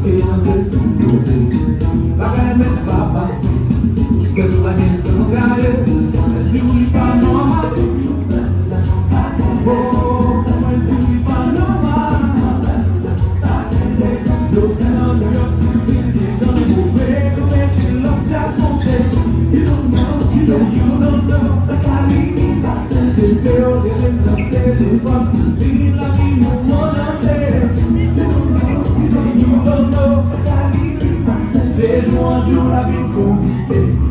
masqué dans tout côté. La gagne même pas passé. Que soit bien de nous garder. Tu n'oublies pas normal. Oh, tu n'oublies pas normal. Nous sommes New York City, dans le mauvais côté, l'homme just monté. You don't know, ça carry me passé. C'est fait au délai de notre téléphone. Dis la vie, nous m'en enlève. You don't know, ça carry me passé. C'est jour en jour la vie compliquée.